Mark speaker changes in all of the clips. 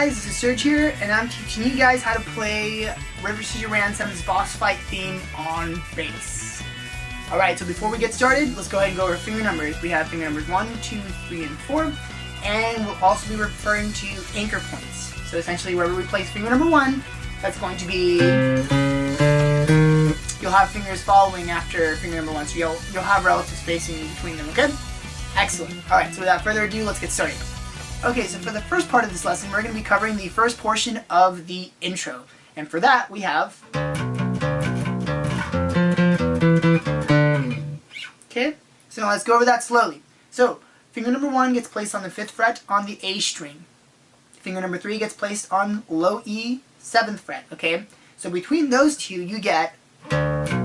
Speaker 1: guys, this is Sergio here, and I'm teaching you guys how to play City Ransom's boss fight theme on bass. Alright, so before we get started, let's go ahead and go over finger numbers. We have finger numbers 1, 2, 3, and 4, and we'll also be referring to anchor points. So essentially, wherever we place finger number 1, that's going to be... You'll have fingers following after finger number 1, so you'll have relative spacing between them, okay? Excellent. Alright, so without further ado, let's get started. Okay, so for the first part of this lesson, we're going to be covering the first portion of the intro. And for that, we have... Okay, so now let's go over that slowly. So, finger number 1 gets placed on the 5th fret on the A string. Finger number 3 gets placed on low E, 7th fret, okay? So between those two, you get... And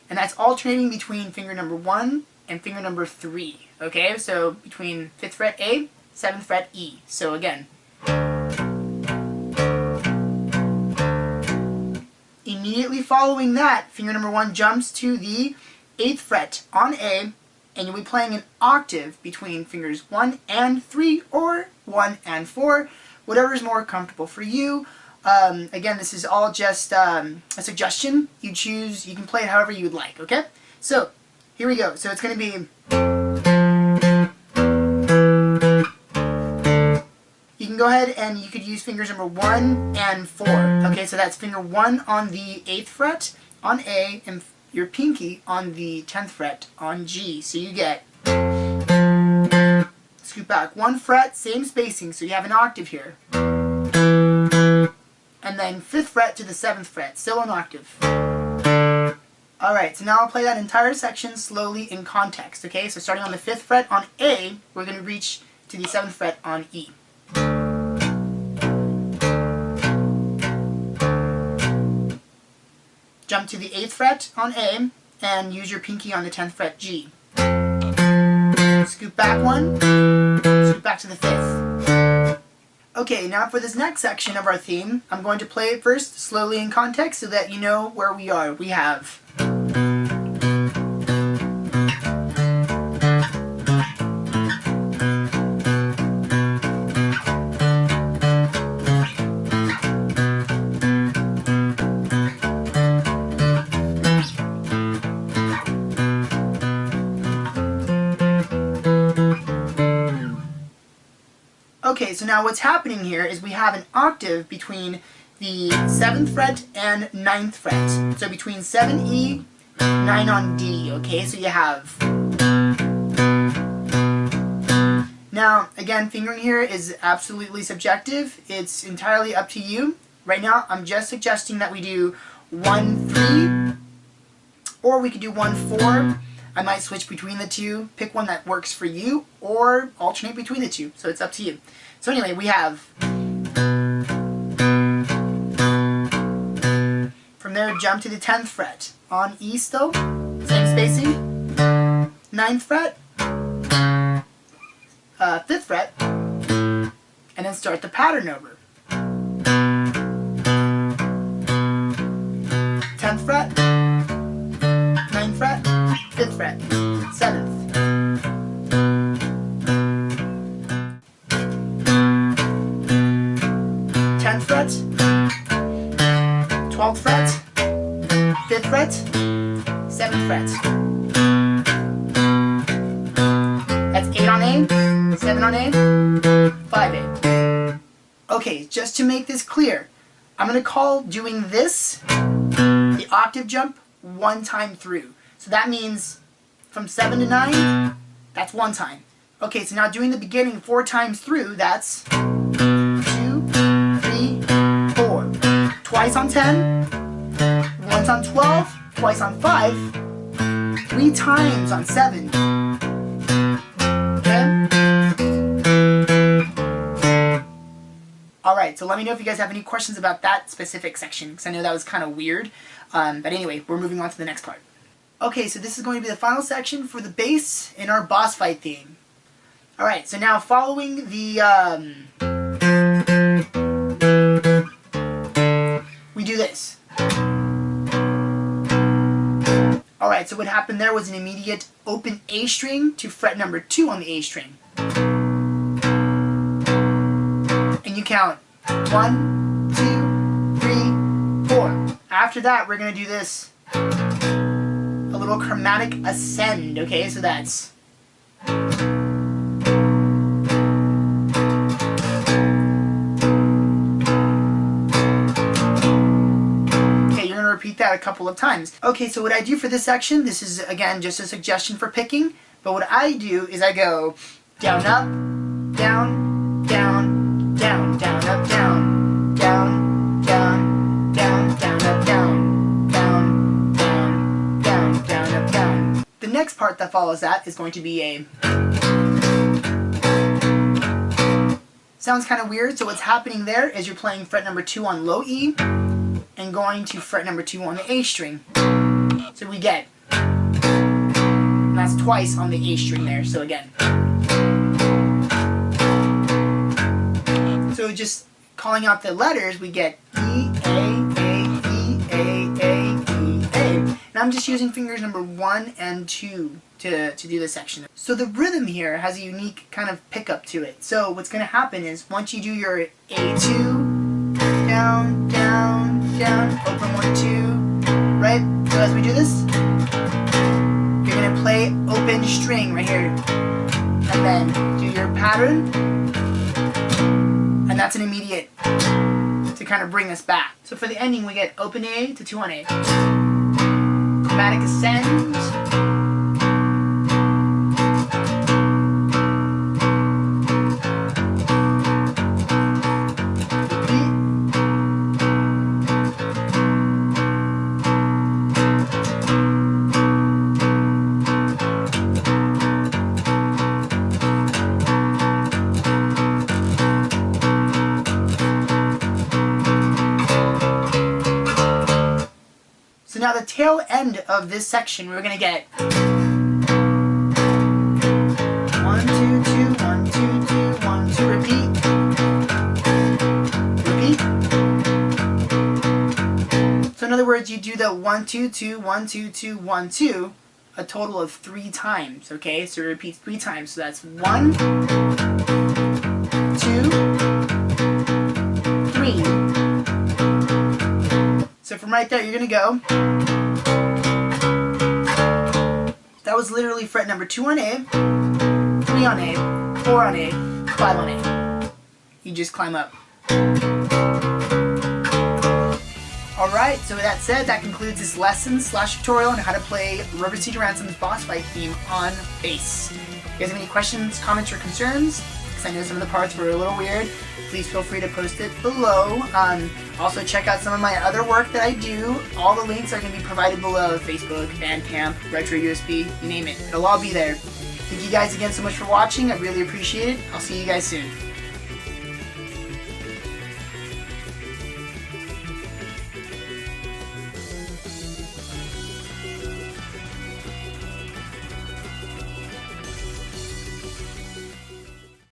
Speaker 1: that's alternating between finger number 1 and finger number 3, okay? So between 5th fret A, 7th fret E. So again, immediately following that, finger number 1 jumps to the 8th fret on A, and you'll be playing an octave between fingers 1 and 3, or 1 and 4, whatever is more comfortable for you. Again, this is all just a suggestion. You choose, you can play it however you would like, okay? So, here we go. So it's going to be... You can go ahead and you could use fingers number 1 and 4. Okay, so that's finger 1 on the 8th fret on A and your pinky on the 10th fret on G. So you get... Scoot back 1 fret, same spacing, so you have an octave here. And then 5th fret to the 7th fret, still an octave. Alright, so now I'll play that entire section slowly in context, okay? So starting on the 5th fret on A, we're going to reach to the 7th fret on E. Jump to the 8th fret on A, and use your pinky on the 10th fret G. Scoot back 1, scoot back to the 5th. Okay, now for this next section of our theme, I'm going to play it first slowly in context so that you know where we are. We have... Okay, so now what's happening here is we have an octave between the 7th fret and 9th fret. So between 7E, 9 on D, okay? So you have... Now, again, fingering here is absolutely subjective. It's entirely up to you. Right now, I'm just suggesting that we do 1, 3, or we could do 1, 4. I might switch between the two, pick one that works for you, or alternate between the two. So it's up to you. So anyway, we have... From there, jump to the 10th fret. On E still, same spacing. 9th fret, 5th fret, and then start the pattern over. 10th fret, 9th fret, 5th fret, 7th. 10th fret, 12th fret, 5th fret, 7th fret. That's 8 on A, 7 on A, 5A. Okay, just to make this clear, I'm going to call doing this, the octave jump, 1 time through. So that means from 7 to 9, that's 1 time. Okay, so now doing the beginning 4 times through, that's 2, 3, 4. Twice on 10, once on 12, twice on 5, 3 times on 7. Okay? Alright, so let me know if you guys have any questions about that specific section, because I know that was kind of weird. But anyway, we're moving on to the next part. Okay, so this is going to be the final section for the bass in our boss fight theme. Alright, so now following the, we do this. Alright, so what happened there was an immediate open A string to fret number 2 on the A string. count. 1, 2, 3, 4. After that, we're going to do this, a little chromatic ascend, okay? So that's... repeat that a couple of times. Okay, so what I do for this section, this is again just a suggestion for picking, but what I do is I go down, up, down, down, down, down, up, down, down, down, down, down, up, down, down, down, down, down, up, down. The next part that follows that is going to be a... Sounds kind of weird, so what's happening there is you're playing fret number 2 on low E, and going to fret number 2 on the A string. So we get, and that's twice on the A string there, so again. So just calling out the letters, we get E, A, E, A, E, A. And I'm just using fingers number 1 and 2 to do this section. So the rhythm here has a unique kind of pickup to it. So what's going to happen is, once you do your A2, down, down, down, open 1, 2, right? So as we do this, you're going to play open string right here, and then do your pattern, and that's an immediate to kind of bring us back. So for the ending, we get open A to 2 on A, chromatic ascend, so now the tail end of this section, we're going to get 1, 2, 2, 1, 2, 2, 1, 2, repeat, repeat. So in other words, you do the 1, 2, 2, 1, 2, 2, 1, 2 a total of 3 times, okay? So it repeats 3 times, so that's 1, 2, 3. So from right there, you're going to go. That was literally fret number 2 on A, 3 on A, 4 on A, 5 on A. You just climb up. Alright, so with that said, that concludes this lesson / tutorial on how to play City Ransom's boss fight theme on bass. If you guys have any questions, comments, or concerns, because I know some of the parts were a little weird, please feel free to post it below. Also check out some of my other work that I do. All the links are going to be provided below: Facebook, Bandcamp, Retro USB, you name it. It'll all be there. Thank you guys again so much for watching. I really appreciate it. I'll see you guys soon.